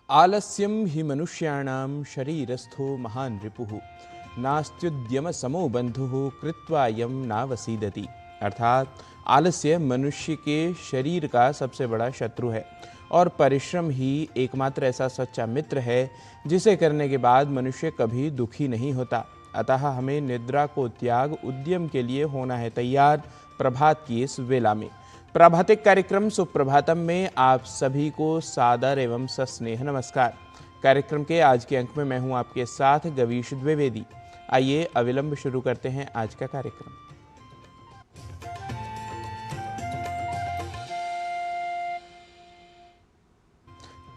आलस्यम हि मनुष्याणां शरीरस्थो महान् रिपुः नास्त्युद्यम समो बंधुः कृत्वा यम नावसीदति। अर्थात आलस्य मनुष्य के शरीर का सबसे बड़ा शत्रु है और परिश्रम ही एकमात्र ऐसा सच्चा मित्र है जिसे करने के बाद मनुष्य कभी दुखी नहीं होता। अतः हमें निद्रा को त्याग उद्यम के लिए होना है तैयार। प्रभात की इस वेला में प्राभातिक कार्यक्रम सुप्रभातम में आप सभी को सादर एवं सस्नेह नमस्कार। कार्यक्रम के आज के अंक में मैं हूं आपके साथ गवीश द्विवेदी। आइए अविलंब शुरू करते हैं आज का कार्यक्रम।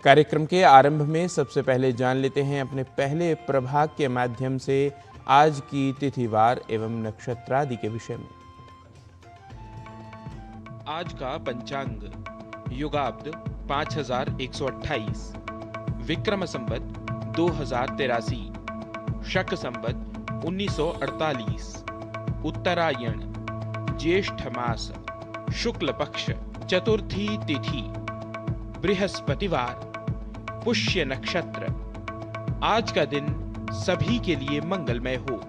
कार्यक्रम के आरंभ में सबसे पहले जान लेते हैं अपने पहले प्रभाग के माध्यम से आज की तिथिवार एवं नक्षत्रादि के विषय में। आज का पंचांग युगाब्द 5128, विक्रम संवत 2083, शक संवत 1948, उत्तरायण, ज्येष्ठ मास, शुक्ल पक्ष, चतुर्थी तिथि, बृहस्पतिवार, पुष्य नक्षत्र। आज का दिन सभी के लिए मंगलमय हो।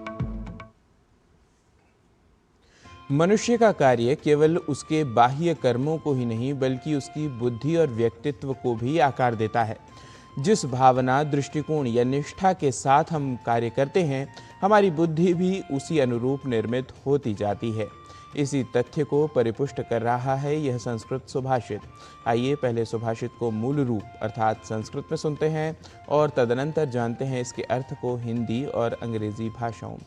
मनुष्य का कार्य केवल उसके बाह्य कर्मों को ही नहीं बल्कि उसकी बुद्धि और व्यक्तित्व को भी आकार देता है। जिस भावना, दृष्टिकोण या निष्ठा के साथ हम कार्य करते हैं, हमारी बुद्धि भी उसी अनुरूप निर्मित होती जाती है। इसी तथ्य को परिपुष्ट कर रहा है यह संस्कृत सुभाषित। आइए पहले सुभाषित को मूल रूप अर्थात संस्कृत में सुनते हैं और तदनंतर जानते हैं इसके अर्थ को हिंदी और अंग्रेजी भाषाओं में।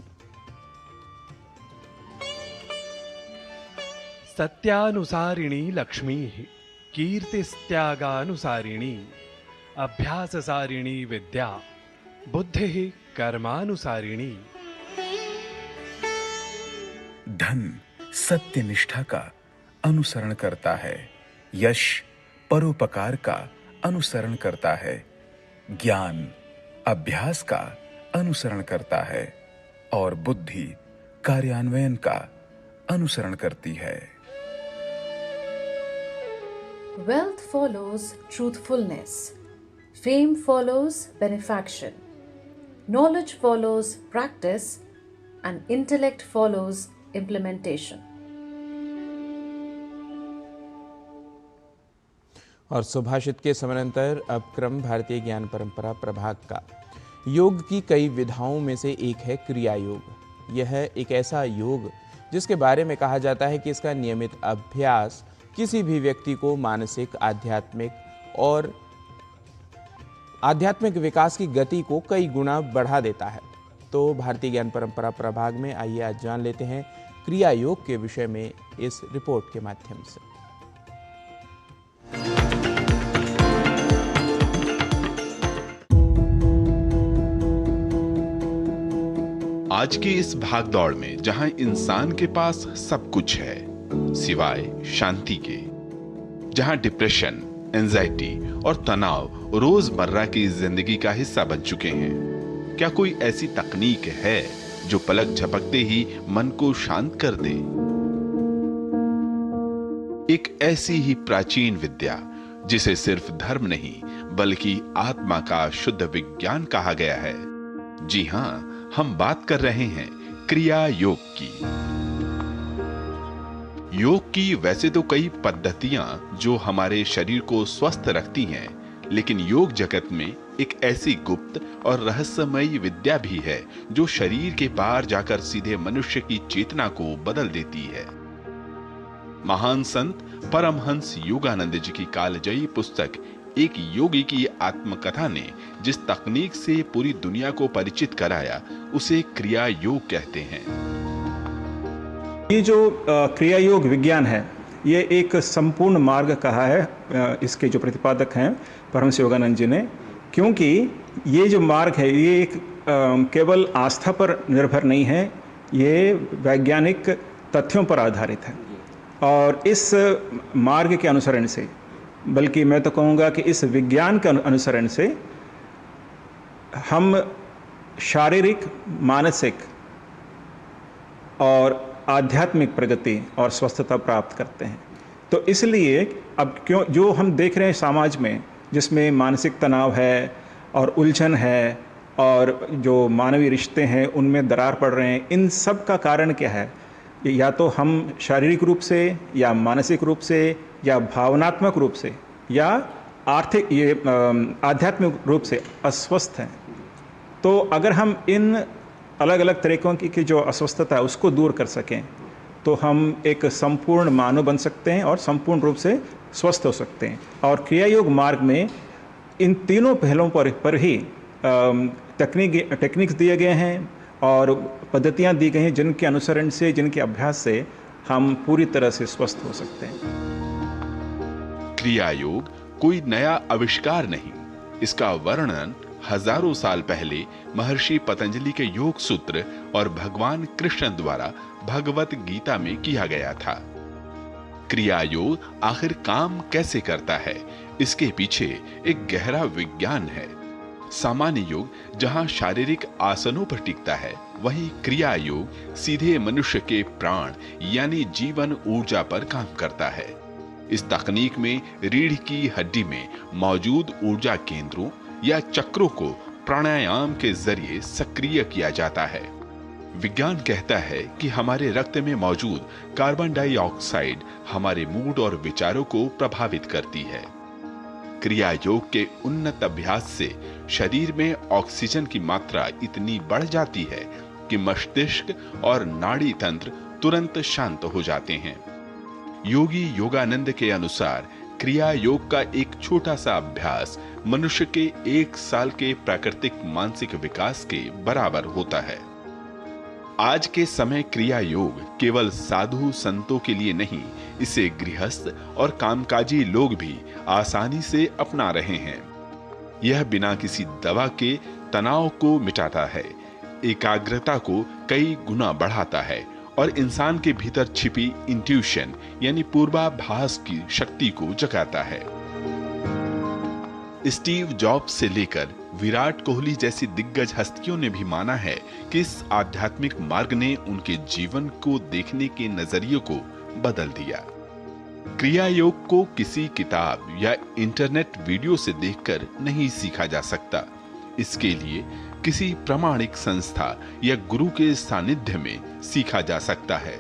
सत्यानुसारिणी लक्ष्मी कीर्तिस्त्यागानुसारिणी अभ्याससारिणी विद्या बुद्धि कर्मानुसारिणी। धन सत्य निष्ठा का अनुसरण करता है, यश परोपकार का अनुसरण करता है, ज्ञान अभ्यास का अनुसरण करता है और बुद्धि कार्यान्वयन का अनुसरण करती है। Wealth follows truthfulness, fame follows benefaction, knowledge follows practice, and intellect follows implementation. और सुभाषित के समानांतर अब क्रम भारतीय ज्ञान परंपरा प्रभाग का। योग की कई विधाओं में से एक है क्रिया योग। यह एक ऐसा योग जिसके बारे में कहा जाता है कि इसका नियमित अभ्यास किसी भी व्यक्ति को मानसिक, आध्यात्मिक विकास की गति को कई गुना बढ़ा देता है। तो भारतीय ज्ञान परंपरा प्रभाग में आइए आज जान लेते हैं क्रिया योग के विषय में इस रिपोर्ट के माध्यम से। आज की इस भागदौड़ में जहां इंसान के पास सब कुछ है सिवाय शांति के, जहां डिप्रेशन, एंजाइटी और तनाव रोजमर्रा की जिंदगी का हिस्सा बन चुके हैं, क्या कोई ऐसी तकनीक है जो पलक झपकते ही मन को शांत कर दे? एक ऐसी ही प्राचीन विद्या जिसे सिर्फ धर्म नहीं बल्कि आत्मा का शुद्ध विज्ञान कहा गया है। जी हां, हम बात कर रहे हैं क्रिया योग की। योग की वैसे तो कई पद्धतियां जो हमारे शरीर को स्वस्थ रखती हैं, लेकिन योग जगत में एक ऐसी गुप्त और रहस्यमयी विद्या भी है जो शरीर के पार जाकर सीधे मनुष्य की चेतना को बदल देती है। महान संत परमहंस योगानंद जी की कालजयी पुस्तक एक योगी की आत्मकथा ने जिस तकनीक से पूरी दुनिया को परिचित कराया उसे क्रिया योग कहते हैं। ये जो क्रिया योग विज्ञान है, ये एक संपूर्ण मार्ग कहा है इसके जो प्रतिपादक हैं परमहंस योगानंद जी ने, क्योंकि ये जो मार्ग है ये एक केवल आस्था पर निर्भर नहीं है, ये वैज्ञानिक तथ्यों पर आधारित है। और इस मार्ग के अनुसरण से, बल्कि मैं तो कहूँगा कि इस विज्ञान के अनुसरण से हम शारीरिक, मानसिक और आध्यात्मिक प्रगति और स्वस्थता प्राप्त करते हैं। तो इसलिए अब क्यों जो हम देख रहे हैं समाज में जिसमें मानसिक तनाव है और उलझन है और जो मानवीय रिश्ते हैं उनमें दरार पड़ रहे हैं, इन सब का कारण क्या है? या तो हम शारीरिक रूप से या मानसिक रूप से या भावनात्मक रूप से या आध्यात्मिक रूप से अस्वस्थ हैं। तो अगर हम इन अलग अलग तरीकों की जो अस्वस्थता है उसको दूर कर सकें तो हम एक संपूर्ण मानव बन सकते हैं और संपूर्ण रूप से स्वस्थ हो सकते हैं। और क्रिया योग मार्ग में इन तीनों पहलों पर ही टेक्निक्स दिए गए हैं और पद्धतियाँ दी गई हैं जिनके अनुसरण से, जिनके अभ्यास से हम पूरी तरह से स्वस्थ हो सकते हैं। क्रिया योग कोई नया आविष्कार नहीं, इसका वर्णन हजारों साल पहले महर्षि पतंजलि के योग सूत्र और भगवान कृष्ण द्वारा भगवत गीता में किया गया था। क्रिया योग आखिर काम कैसे करता है, इसके पीछे एक गहरा विज्ञान है। सामान्य योग जहां शारीरिक आसनों पर टिकता है, वहीं क्रिया योग सीधे मनुष्य के प्राण यानी जीवन ऊर्जा पर काम करता है। इस तकनीक में रीढ़ की हड्डी में मौजूद ऊर्जा केंद्रों या चक्रों को प्राणायाम के जरिए सक्रिय किया जाता है। विज्ञान कहता है कि हमारे रक्त में मौजूद कार्बन डाइऑक्साइड हमारे मूड और विचारों को प्रभावित करती है। क्रिया योग के उन्नत अभ्यास से शरीर में ऑक्सीजन की मात्रा इतनी बढ़ जाती है कि मस्तिष्क और नाड़ी तंत्र तुरंत शांत हो जाते हैं। योगी योगानंद के अनुसार क्रिया योग का एक छोटा सा अभ्यास मनुष्य के 1 साल के प्राकृतिक मानसिक विकास के बराबर होता है। आज के समय क्रिया योग केवल साधु संतों के लिए नहीं, इसे गृहस्थ और कामकाजी लोग भी आसानी से अपना रहे हैं। यह बिना किसी दवा के तनाव को मिटाता है, एकाग्रता को कई गुना बढ़ाता है और इंसान के भीतर छिपी इंट्यूशन यानी पूर्वाभास की शक्ति को जगाता है। स्टीव जॉब्स से लेकर विराट कोहली जैसी दिग्गज हस्तियों ने भी माना है कि इस आध्यात्मिक मार्ग ने उनके जीवन को देखने के नजरिए को बदल दिया। क्रिया योग को किसी किताब या इंटरनेट वीडियो से देखकर नहीं सीखा जा सकता। इसके लिए किसी प्रामाणिक संस्था या गुरु के सानिध्य में सीखा जा सकता है।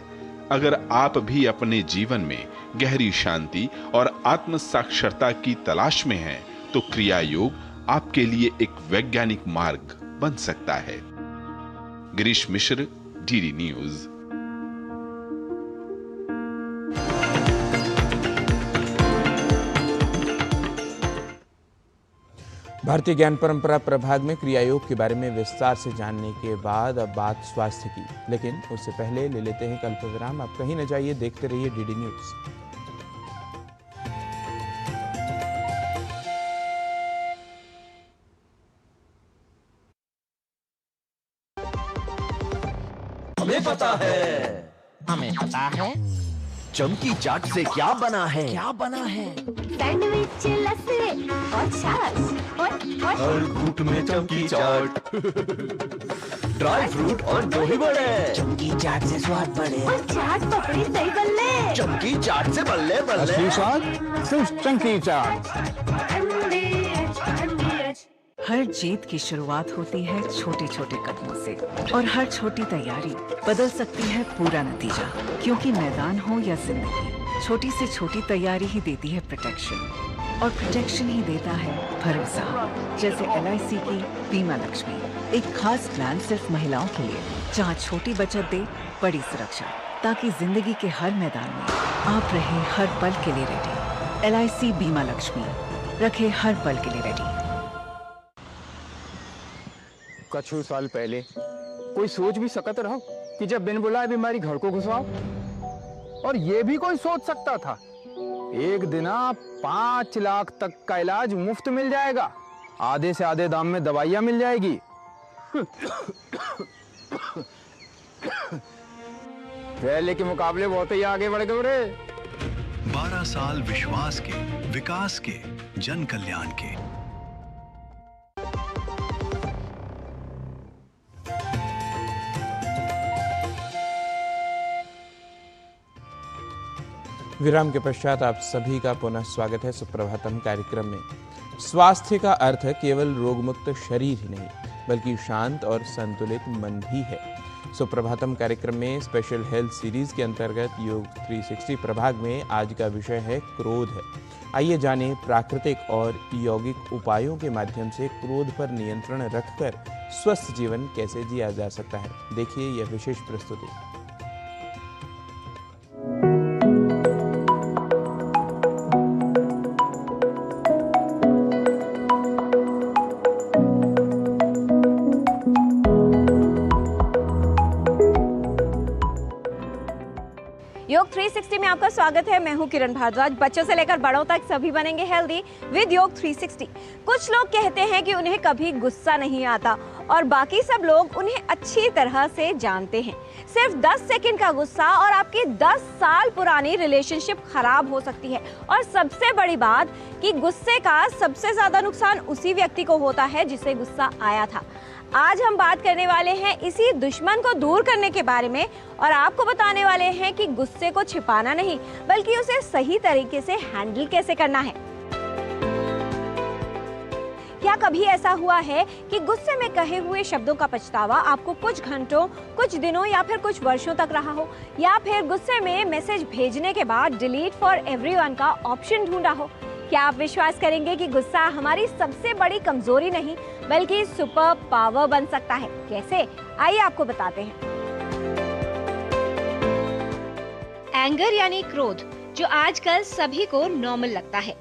अगर आप भी अपने जीवन में गहरी शांति और आत्म साक्षरता की तलाश में हैं, तो क्रिया योग आपके लिए एक वैज्ञानिक मार्ग बन सकता है। गिरीश मिश्र, डीडी न्यूज। भारतीय ज्ञान परंपरा प्रभाग में क्रिया योग के बारे में विस्तार से जानने के बाद अब बात स्वास्थ्य की, लेकिन उससे पहले ले लेते हैं कल्प विराम। आप कहीं न जाइए, देखते रहिए डीडी न्यूज। हमें पता है चमकी चाट से क्या बना है? सैंडविच, लस्सी और छाछ और हर घूंट में चमकी चाट, ड्राई फ्रूट और दही बड़े। चमकी चाट से स्वाद बढ़े और चाट पपड़ी दही बल्ले। चमकी चाट से बल्ले बल्ले। असली स्वाद सिर्फ चमकी चाट। हर जीत की शुरुआत होती है छोटे छोटे कदमों से, और हर छोटी तैयारी बदल सकती है पूरा नतीजा। क्योंकि मैदान हो या जिंदगी, छोटी से छोटी तैयारी ही देती है प्रोटेक्शन, और प्रोटेक्शन ही देता है भरोसा। जैसे LIC की बीमा लक्ष्मी, एक खास प्लान सिर्फ महिलाओं के लिए, जहां छोटी बचत दे बड़ी सुरक्षा, ताकि जिंदगी के हर मैदान में आप रहे हर पल के लिए रेडी। LIC बीमा लक्ष्मी, रखे हर पल के लिए रेडी। कुछ साल पहले कोई सोच भी सकता रहो कि जब बिन बुलाए बीमारी घर को घुसाओ, और ये भी कोई सोच सकता था एक दिन 5 लाख तक का इलाज मुफ्त मिल जाएगा, आधे से आधे दाम में दवाइयां मिल जाएगी। पहले के मुकाबले बहुत ही आगे बढ़ गए रे। 12 साल विश्वास के, विकास के, जन कल्याण के। विराम के पश्चात आप सभी का पुनः स्वागत है सुप्रभातम कार्यक्रम में। स्वास्थ्य का अर्थ केवल रोगमुक्त शरीर ही नहीं, बल्कि शांत और संतुलित मन भी है। सुप्रभातम कार्यक्रम में स्पेशल हेल्थ सीरीज के अंतर्गत योग 360 प्रभाग में आज का विषय है क्रोध है। आइए जानें प्राकृतिक और यौगिक उपायों के माध्यम से क्रोध पर नियंत्रण रखकर स्वस्थ जीवन कैसे जिया जा सकता है। देखिए यह विशेष प्रस्तुति। योग 360 में आपका स्वागत है। मैं हूं किरण भारद्वाज। बच्चों से लेकर बड़ों तक सभी बनेंगे हेल्दी विद योग 360। कुछ लोग कहते हैं कि उन्हें कभी गुस्सा नहीं आता और बाकी सब लोग उन्हें अच्छी तरह से जानते हैं। सिर्फ 10 सेकंड का गुस्सा और आपकी 10 साल पुरानी रिलेशनशिप खराब हो सकती है। और सबसे बड़ी बात कि गुस्से का सबसे ज्यादा नुकसान उसी व्यक्ति को होता है जिसे गुस्सा आया था। आज हम बात करने वाले हैं इसी दुश्मन को दूर करने के बारे में और आपको बताने वाले हैं कि गुस्से को छिपाना नहीं बल्कि उसे सही तरीके से हैंडल कैसे करना है। क्या कभी ऐसा हुआ है कि गुस्से में कहे हुए शब्दों का पछतावा आपको कुछ घंटों, कुछ दिनों या फिर कुछ वर्षों तक रहा हो, या फिर गुस्से में मैसेज भेजने के बाद डिलीट फॉर एवरीवन का ऑप्शन ढूंढा हो? क्या आप विश्वास करेंगे कि गुस्सा हमारी सबसे बड़ी कमजोरी नहीं बल्कि सुपर पावर बन सकता है? कैसे, आइए आपको बताते हैं। एंगर यानी क्रोध, जो आजकल सभी को नॉर्मल लगता है।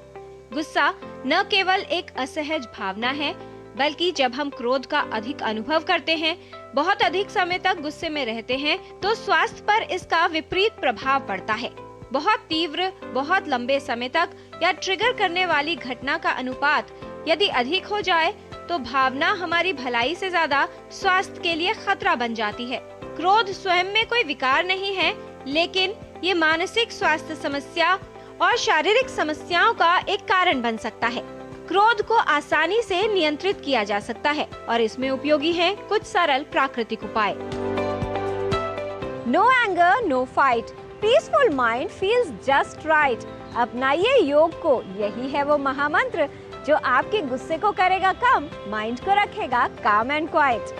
गुस्सा न केवल एक असहज भावना है, बल्कि जब हम क्रोध का अधिक अनुभव करते हैं, बहुत अधिक समय तक गुस्से में रहते हैं, तो स्वास्थ्य पर इसका विपरीत प्रभाव पड़ता है। बहुत तीव्र, बहुत लंबे समय तक या ट्रिगर करने वाली घटना का अनुपात यदि अधिक हो जाए तो भावना हमारी भलाई से ज्यादा स्वास्थ्य के लिए खतरा बन जाती है। क्रोध स्वयं में कोई विकार नहीं है, लेकिन ये मानसिक स्वास्थ्य समस्या और शारीरिक समस्याओं का एक कारण बन सकता है। क्रोध को आसानी से नियंत्रित किया जा सकता है और इसमें उपयोगी हैं कुछ सरल प्राकृतिक उपाय। No anger, no fight, peaceful mind feels just right. अपनाइए योग को, यही है वो महामंत्र जो आपके गुस्से को करेगा कम, माइंड को रखेगा काम एंड क्वाइट।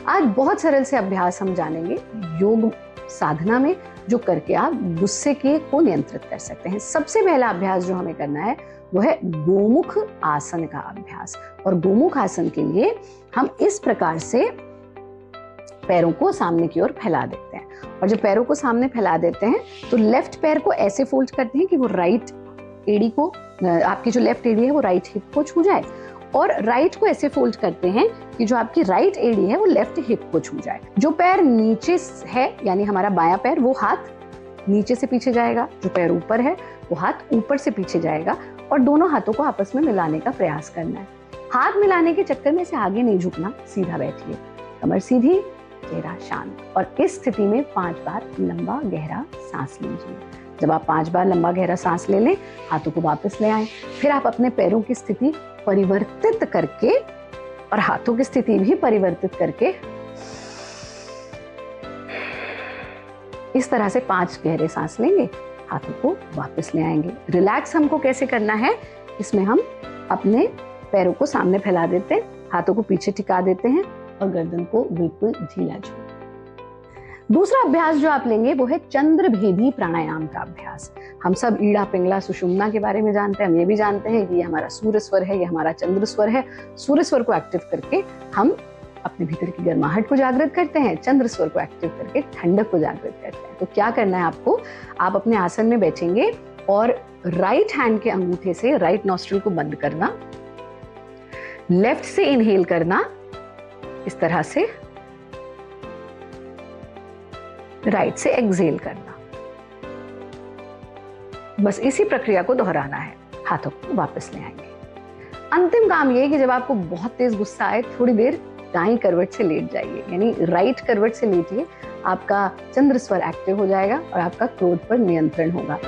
आज बहुत सरल से अभ्यास हम जानेंगे योग साधना में, जो करके आप गुस्से के को नियंत्रित कर सकते हैं। सबसे पहला अभ्यास जो हमें करना है वो है गोमुख आसन का अभ्यास। और गोमुख आसन के लिए हम इस प्रकार से पैरों को सामने की ओर फैला देते हैं। और जब पैरों को सामने फैला देते हैं तो लेफ्ट पैर को ऐसे फोल्ड करते हैं कि वो राइट एड़ी को, आपकी जो लेफ्ट एड़ी है वो राइट हिप को छू जाए, और राइट को ऐसे फोल्ड करते हैं कि जो आपकी राइट एड़ी है वो लेफ्ट हिप को छू जाए। जो पैर नीचे है यानी हमारा बायां पैर, वो हाथ नीचे से पीछे जाएगा। जो पैर ऊपर है वो हाथ ऊपर से पीछे जाएगा और दोनों हाथों को आपस में मिलाने का प्रयास करना है। हाथ मिलाने के चक्कर में से आगे नहीं झुकना, सीधा बैठिए, कमर सीधी, चेहरा शांत। और इस स्थिति में 5 बार लंबा गहरा सांस लीजिए। जब आप 5 बार लंबा गहरा सांस ले लें, हाथों को वापस ले आए। फिर आप अपने पैरों की स्थिति परिवर्तित करके और हाथों की स्थिति भी परिवर्तित करके इस तरह से 5 गहरे सांस लेंगे, हाथों को वापस ले आएंगे। रिलैक्स हमको कैसे करना है, इसमें हम अपने पैरों को सामने फैला देते हैं, हाथों को पीछे टिका देते हैं और गर्दन को बिल्कुल ढीला छोड़। दूसरा अभ्यास जो आप लेंगे वो है चंद्रभेदी प्राणायाम का अभ्यास। हम सब ईड़ा, पिंगला, सुषुम्ना के बारे में जानते हैं। हम ये भी जानते हैं कि ये हमारा सूर्य स्वर है, ये हमारा चंद्र स्वर है। सूर्य स्वर को एक्टिव करके हम अपने भीतर की गर्माहट को जागृत करते हैं, चंद्र स्वर को एक्टिव करके ठंडक को जागृत करते हैं। तो क्या करना है आपको, आप अपने आसन में बैठेंगे और राइट हैंड के अंगूठे से राइट नॉस्ट्रिल को बंद करना, लेफ्ट से इनहेल करना इस तरह से, राइट से एक्सहेल करना। बस इसी प्रक्रिया को दोहराना है। हाथों को वापस ले आएंगे। अंतिम काम ये है कि जब आपको बहुत तेज गुस्सा आए, थोड़ी देर दाईं करवट से लेट जाइए, यानी राइट करवट से लेटिए। आपका चंद्र स्वर एक्टिव हो जाएगा और आपका क्रोध पर नियंत्रण होगा।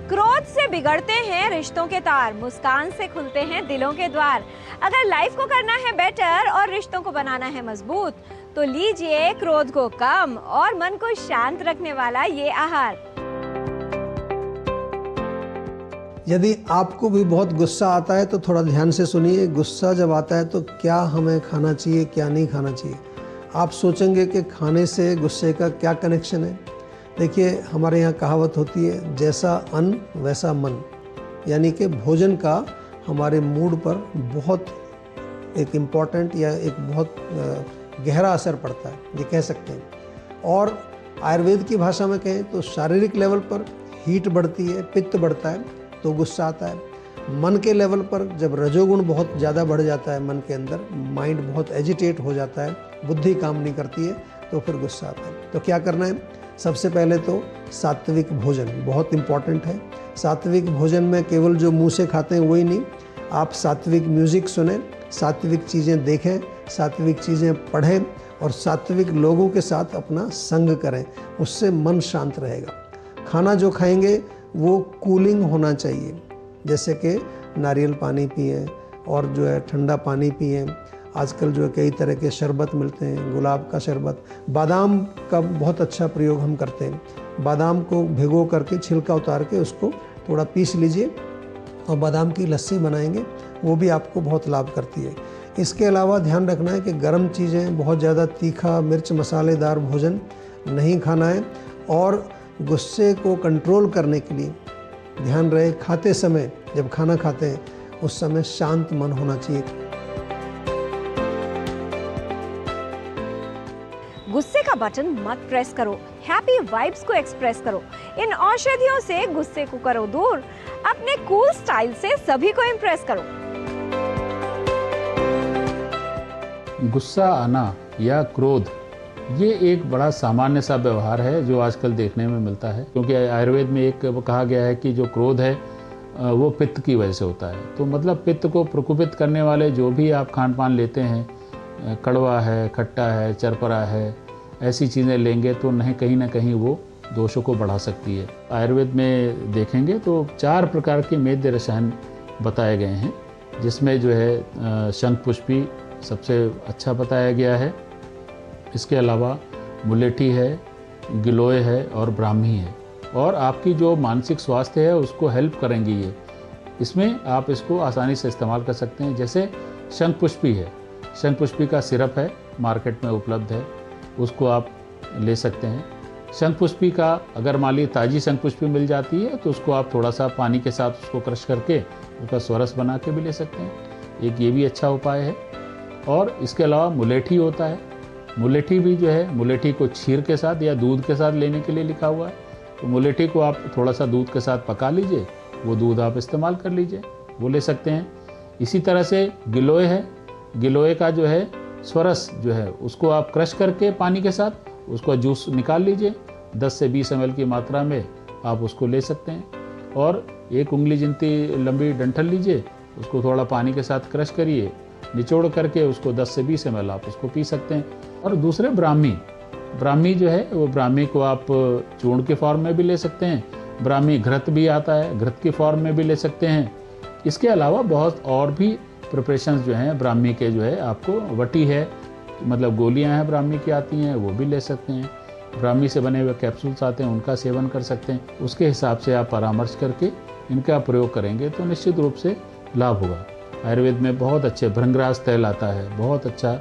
क्रोध से बिगड़ते हैं रिश्तों के तार, मुस्कान से खुलते हैं दिलों के द्वार। अगर लाइफ को करना है बेटर और रिश्तों को बनाना है मजबूत, तो लीजिए क्रोध को कम और मन को शांत रखने वाला ये आहार। यदि आपको भी बहुत गुस्सा आता है तो थोड़ा ध्यान से सुनिए। गुस्सा जब आता है तो क्या हमें खाना चाहिए, क्या नहीं खाना चाहिए। आप सोचेंगे कि खाने से गुस्से का क्या कनेक्शन है। देखिए, हमारे यहाँ कहावत होती है, जैसा अन्न वैसा मन, यानी कि भोजन का हमारे मूड पर बहुत एक इम्पॉर्टेंट या एक बहुत गहरा असर पड़ता है, ये कह सकते हैं। और आयुर्वेद की भाषा में कहें तो शारीरिक लेवल पर हीट बढ़ती है, पित्त बढ़ता है तो गुस्सा आता है। मन के लेवल पर जब रजोगुण बहुत ज़्यादा बढ़ जाता है, मन के अंदर माइंड बहुत एजिटेट हो जाता है, बुद्धि काम नहीं करती है, तो फिर गुस्सा आता है। तो क्या करना है? सबसे पहले तो सात्विक भोजन बहुत इम्पॉर्टेंट है। सात्विक भोजन में केवल जो मुंह से खाते हैं वही नहीं, आप सात्विक म्यूज़िक सुनें, सात्विक चीज़ें देखें, सात्विक चीज़ें पढ़ें और सात्विक लोगों के साथ अपना संग करें, उससे मन शांत रहेगा। खाना जो खाएंगे वो कूलिंग होना चाहिए, जैसे कि नारियल पानी पिएं और जो है ठंडा पानी पिएं। आजकल जो है कई तरह के शरबत मिलते हैं, गुलाब का शरबत, बादाम का बहुत अच्छा प्रयोग हम करते हैं। बादाम को भिगो करके छिलका उतार के उसको थोड़ा पीस लीजिए और बादाम की लस्सी बनाएंगे, वो भी आपको बहुत लाभ करती है। इसके अलावा ध्यान रखना है कि गर्म चीज़ें, बहुत ज़्यादा तीखा मिर्च मसालेदार भोजन नहीं खाना है। और गुस्से को कंट्रोल करने के लिए ध्यान रहे, खाते समय जब खाना खाते हैं उस समय शांत मन होना चाहिए। गुस्से का बटन मत प्रेस करो, हैप्पी वाइब्स को एक्सप्रेस करो। इन औषधियों से गुस्से को करो दूर, अपने कूल स्टाइल से सभी को इम्प्रेस करो। गुस्सा आना या क्रोध, ये एक बड़ा सामान्य सा व्यवहार है जो आजकल देखने में मिलता है, क्योंकि आयुर्वेद में एक कहा गया है कि जो क्रोध है वो पित्त की वजह से होता है। तो मतलब पित्त को प्रकोपित करने वाले जो भी आप खान पान लेते हैं, कड़वा है, खट्टा है, चरपरा है, ऐसी चीज़ें लेंगे तो कहीं ना कहीं वो दोषों को बढ़ा सकती है। आयुर्वेद में देखेंगे तो 4 प्रकार के मेद्य रसायन बताए गए हैं, जिसमें जो है शंखपुष्पी सबसे अच्छा बताया गया है। इसके अलावा मुलेठी है, गिलोय है और ब्राह्मी है। और आपकी जो मानसिक स्वास्थ्य है उसको हेल्प करेंगी ये। इसमें आप इसको आसानी से इस्तेमाल कर सकते हैं। जैसे शंखपुष्पी है, शंखपुष्पी का सिरप है, मार्केट में उपलब्ध है, उसको आप ले सकते हैं। शंखपुष्पी का अगर मान ली ताज़ी शंखपुष्पी मिल जाती है तो उसको आप थोड़ा सा पानी के साथ उसको क्रश करके उसका स्वरस बना के भी ले सकते हैं। एक ये भी अच्छा उपाय है। और इसके अलावा मुलेठी होता है, मुलेठी भी जो है, मुलेठी को छीर के साथ या दूध के साथ लेने के लिए लिखा हुआ है। तो मुलेठी को आप थोड़ा सा दूध के साथ पका लीजिए, वो दूध आप इस्तेमाल कर लीजिए, वो ले सकते हैं। इसी तरह से गिलोय है, गिलोय का जो है स्वरस जो है उसको आप क्रश करके पानी के साथ उसको जूस निकाल लीजिए, 10 से 20 ml की मात्रा में आप उसको ले सकते हैं। और 1 उंगली जितनी लंबी डंठल लीजिए, उसको थोड़ा पानी के साथ क्रश करिए, निचोड़ करके उसको 10 से 20 ml आप उसको पी सकते हैं। और दूसरे ब्राह्मी जो है वो ब्राह्मी को आप चूर्ण के फॉर्म में भी ले सकते हैं, ब्राह्मी घृत भी आता है, घृत की फॉर्म में भी ले सकते हैं। इसके अलावा बहुत और भी प्रिपरेशंस जो हैं ब्राह्मी के, जो है आपको वटी है, मतलब गोलियां हैं ब्राह्मी की आती हैं, वो भी ले सकते हैं। ब्राह्मी से बने हुए कैप्सूल्स आते हैं, उनका सेवन कर सकते हैं। उसके हिसाब से आप परामर्श करके इनका प्रयोग करेंगे तो निश्चित रूप से लाभ होगा। आयुर्वेद में बहुत अच्छे भृंगराज तेल आता है, बहुत अच्छा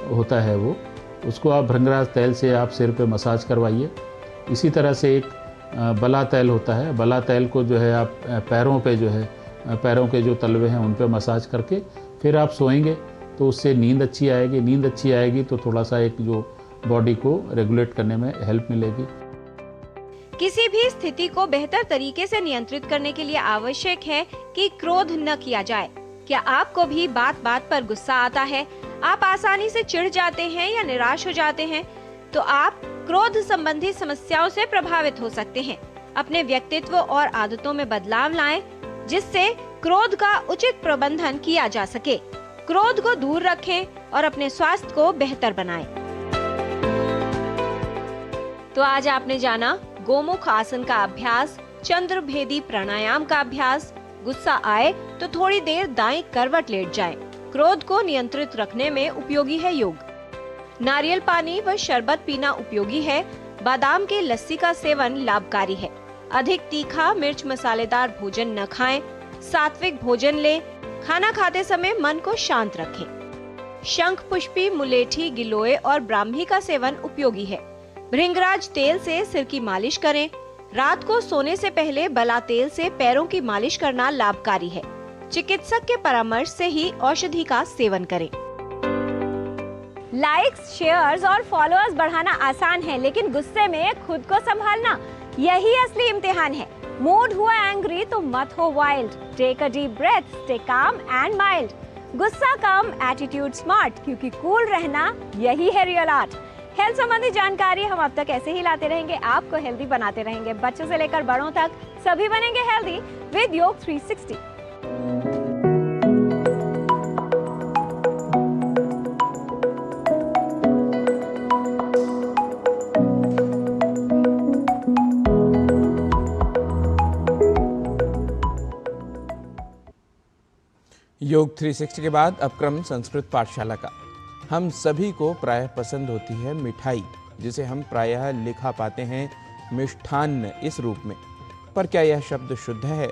होता है वो, उसको आप भृंगराज तेल से आप सिर पे मसाज करवाइए। इसी तरह से एक बला तेल होता है, बला तेल को जो है आप पैरों पे जो है, पैरों के जो तलवे हैं उन पे मसाज करके फिर आप सोएंगे तो उससे नींद अच्छी आएगी। नींद अच्छी आएगी तो थोड़ा सा एक जो बॉडी को रेगुलेट करने में हेल्प मिलेगी। किसी भी स्थिति को बेहतर तरीके से नियंत्रित करने के लिए आवश्यक है कि क्रोध न किया जाए। क्या आपको भी बात बात पर गुस्सा आता है? आप आसानी से चिढ़ जाते हैं या निराश हो जाते हैं? तो आप क्रोध संबंधी समस्याओं से प्रभावित हो सकते हैं। अपने व्यक्तित्व और आदतों में बदलाव लाएं, जिससे क्रोध का उचित प्रबंधन किया जा सके। क्रोध को दूर रखें और अपने स्वास्थ्य को बेहतर बनाएं। तो आज आपने जाना गोमुख आसन का अभ्यास, चंद्रभेदी प्राणायाम का अभ्यास। गुस्सा आए तो थोड़ी देर दाएं करवट लेट जाएं। क्रोध को नियंत्रित रखने में उपयोगी है योग। नारियल पानी व शरबत पीना उपयोगी है। बादाम के लस्सी का सेवन लाभकारी है। अधिक तीखा मिर्च मसालेदार भोजन न खाएं। सात्विक भोजन लें। खाना खाते समय मन को शांत रखें। शंख पुष्पी, मुलेठी, गिलोय और ब्राह्मी का सेवन उपयोगी है। भृंगराज तेल से सिर की मालिश करें। रात को सोने से पहले बला तेल से पैरों की मालिश करना लाभकारी है। चिकित्सक के परामर्श से ही औषधि का सेवन करें। लाइक्स, शेयर्स और फॉलोअर्स बढ़ाना आसान है, लेकिन गुस्से में खुद को संभालना यही असली इम्तिहान है। मूड हुआ एंग्री तो मत हो wild. Take a deep breath, stay calm and mild. गुस्सा कम, एटीट्यूड स्मार्ट, क्योंकि कूल रहना यही है रियल आर्ट। हेल्थ संबंधी जानकारी हम अब तक ऐसे ही लाते रहेंगे, आपको हेल्दी बनाते रहेंगे। बच्चों से लेकर बड़ों तक सभी बनेंगे हेल्दी विद योग 360। योग 360 के बाद अब क्रम संस्कृत पाठशाला का। हम सभी को प्रायः पसंद होती है मिठाई, जिसे हम प्रायः लिखा पाते हैं मिष्ठान्न इस रूप में। पर क्या यह शब्द शुद्ध है,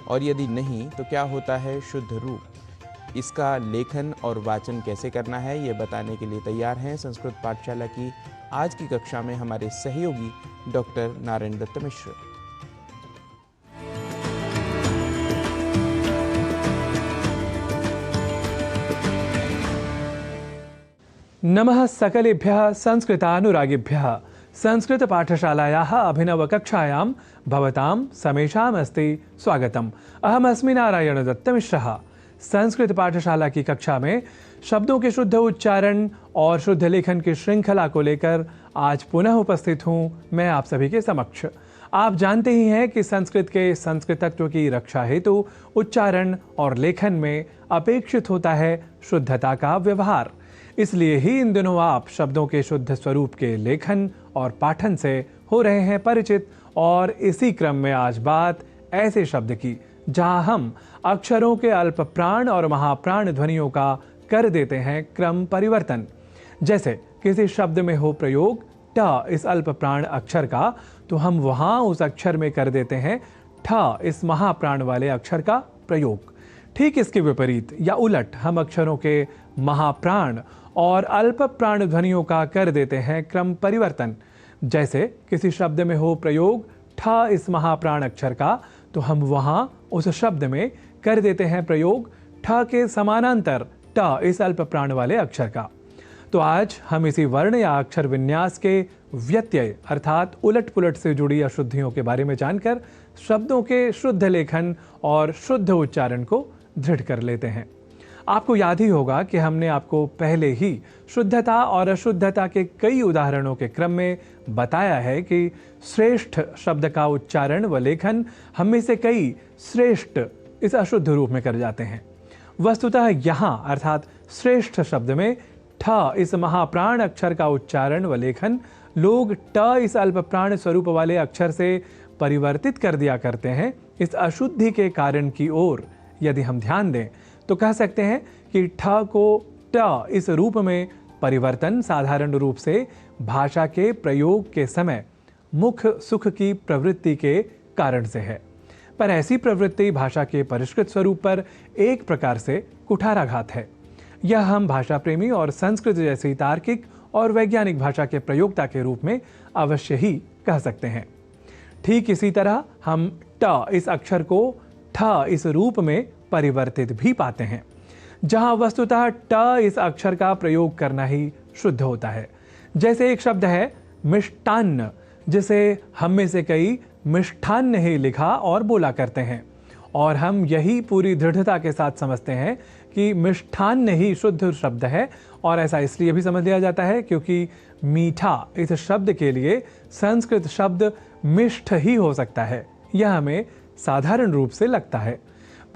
और यदि नहीं तो क्या होता है शुद्ध रूप? इसका लेखन और वाचन कैसे करना है, ये बताने के लिए तैयार हैं संस्कृत पाठशाला की आज की कक्षा में हमारे सहयोगी डॉक्टर नारायण दत्त मिश्र। नमः सकलेभ्यः संस्कृतानुरागिभ्यः। संस्कृत पाठशालायाः अभिनवकक्षायां भवतां समेषामस्ति स्वागतम्। अहमस्मि नारायण दत्तमिश्रः। संस्कृत पाठशाला की कक्षा में शब्दों के शुद्ध उच्चारण और शुद्ध लेखन की श्रृंखला को लेकर आज पुनः उपस्थित हूँ मैं आप सभी के समक्ष। आप जानते ही हैं कि संस्कृत के संस्कृतत्व की रक्षा हेतु उच्चारण और लेखन में अपेक्षित होता है शुद्धता का व्यवहार। इसलिए ही इन दिनों आप शब्दों के शुद्ध स्वरूप के लेखन और पाठन से हो रहे हैं परिचित। और इसी क्रम में आज बात ऐसे शब्द की जहां हम अक्षरों के अल्प प्राण और महाप्राण ध्वनियों का कर देते हैं क्रम परिवर्तन। जैसे किसी शब्द में हो प्रयोग ट इस अल्प प्राण अक्षर का, तो हम वहां उस अक्षर में कर देते हैं ठ इस महाप्राण वाले अक्षर का प्रयोग। ठीक इसके विपरीत या उलट हम अक्षरों के महाप्राण और अल्प प्राण ध्वनियों का कर देते हैं क्रम परिवर्तन। जैसे किसी शब्द में हो प्रयोग ठ इस महाप्राण अक्षर का, तो हम वहां उस शब्द में कर देते हैं प्रयोग ठ के समानांतर ट इस अल्प प्राण वाले अक्षर का। तो आज हम इसी वर्ण या अक्षर विन्यास के व्यत्यय अर्थात उलट पुलट से जुड़ी अशुद्धियों के बारे में जानकर शब्दों के शुद्ध लेखन और शुद्ध उच्चारण को दृढ़ कर लेते हैं। आपको याद ही होगा कि हमने आपको पहले ही शुद्धता और अशुद्धता के कई उदाहरणों के क्रम में बताया है कि श्रेष्ठ शब्द का उच्चारण व लेखन हम में से कई श्रेष्ठ इस अशुद्ध रूप में कर जाते हैं। वस्तुतः यहाँ अर्थात श्रेष्ठ शब्द में ठ इस महाप्राण अक्षर का उच्चारण व लेखन लोग ट इस अल्प प्राण स्वरूप वाले अक्षर से परिवर्तित कर दिया करते हैं। इस अशुद्धि के कारण की ओर यदि हम ध्यान दें तो कह सकते हैं कि ठ को ट इस रूप में परिवर्तन साधारण रूप से भाषा के प्रयोग के समय मुख सुख की प्रवृत्ति के कारण से है। पर ऐसी प्रवृत्ति भाषा के परिष्कृत स्वरूप पर एक प्रकार से कुठाराघात है। यह हम भाषा प्रेमी और संस्कृत जैसी तार्किक और वैज्ञानिक भाषा के प्रयोक्ता के रूप में अवश्य ही कह सकते हैं। ठीक इसी तरह हम ट इस अक्षर को ठ इस रूप में परिवर्तित भी पाते हैं, जहां वस्तुतः ट इस अक्षर का प्रयोग करना ही शुद्ध होता है। जैसे एक शब्द है मिष्टान्न, जिसे हम में से कई मिष्ठान्न ही लिखा और बोला करते हैं, और हम यही पूरी दृढ़ता के साथ समझते हैं कि मिष्ठान्न ही शुद्ध शब्द है। और ऐसा इसलिए भी समझ लिया जाता है क्योंकि मीठा इस शब्द के लिए संस्कृत शब्द मिष्ठ ही हो सकता है। यह हमें साधारण रूप से लगता है,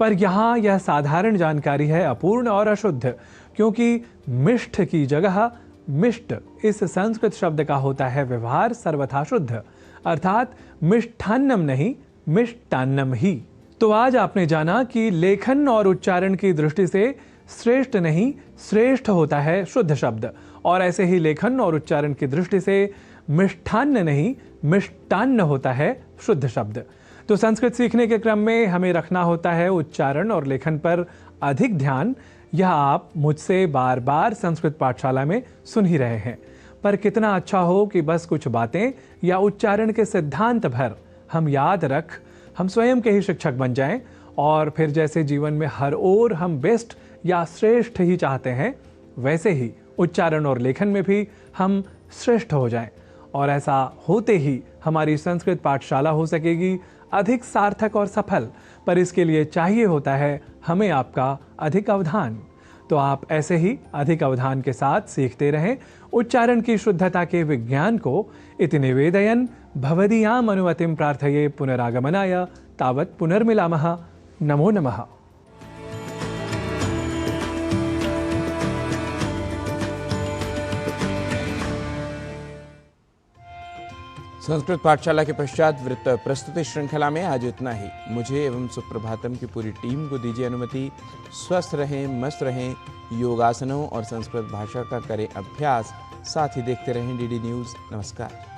पर यहाँ यह साधारण जानकारी है अपूर्ण और अशुद्ध, क्योंकि मिष्ठ की जगह मिष्ट इस संस्कृत शब्द का होता है व्यवहार सर्वथा शुद्ध, अर्थात मिष्ठान्नम नहीं मिष्टान्नम ही। तो आज आपने जाना कि लेखन और उच्चारण की दृष्टि से श्रेष्ठ नहीं श्रेष्ठ होता है शुद्ध शब्द। और ऐसे ही लेखन और उच्चारण की दृष्टि से मिष्ठान्न नहीं मिष्टान्न होता है शुद्ध शब्द। तो संस्कृत सीखने के क्रम में हमें रखना होता है उच्चारण और लेखन पर अधिक ध्यान। यह आप मुझसे बार बार संस्कृत पाठशाला में सुन ही रहे हैं। पर कितना अच्छा हो कि बस कुछ बातें या उच्चारण के सिद्धांत भर हम याद रख हम स्वयं के ही शिक्षक बन जाएं, और फिर जैसे जीवन में हर ओर हम बेस्ट या श्रेष्ठ ही चाहते हैं, वैसे ही उच्चारण और लेखन में भी हम श्रेष्ठ हो जाएं। और ऐसा होते ही हमारी संस्कृत पाठशाला हो सकेगी अधिक सार्थक और सफल। पर इसके लिए चाहिए होता है हमें आपका अधिक अवधान। तो आप ऐसे ही अधिक अवधान के साथ सीखते रहें उच्चारण की शुद्धता के विज्ञान को। इति निवेदयन् भवदीयाम् अनुमतिं प्रार्थये पुनरागमनाय। तावत् पुनर्मिलामः। नमो नमः। संस्कृत पाठशाला के पश्चात वृत्त प्रस्तुति श्रृंखला में आज इतना ही। मुझे एवं सुप्रभातम की पूरी टीम को दीजिए अनुमति। स्वस्थ रहें, मस्त रहें, योगासनों और संस्कृत भाषा का करें अभ्यास। साथ ही देखते रहें डीडी न्यूज़। नमस्कार।